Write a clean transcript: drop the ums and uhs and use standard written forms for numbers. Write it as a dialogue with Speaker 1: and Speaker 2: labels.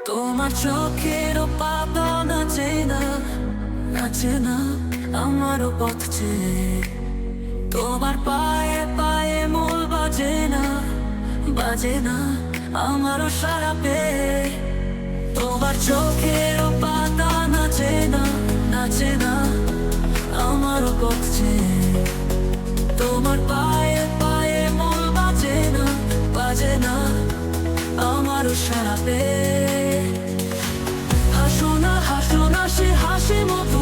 Speaker 1: তোমার চোখেরও পাতা নাচে না, নাচে না আমারও পথ চেয়ে। তোমার পায়ে পায়ে মূল বাজে না, বাজে না আমারও সারা পেয়ে। তোমার চোখেরও পাতা নাচে না, নাচে না আমারও পথ চেয়ে। তোমার পায়ে পায়ে মূল বাজে না, বাজে না আমারও সারা পেয়ে। হাসো না সে হাসি মতো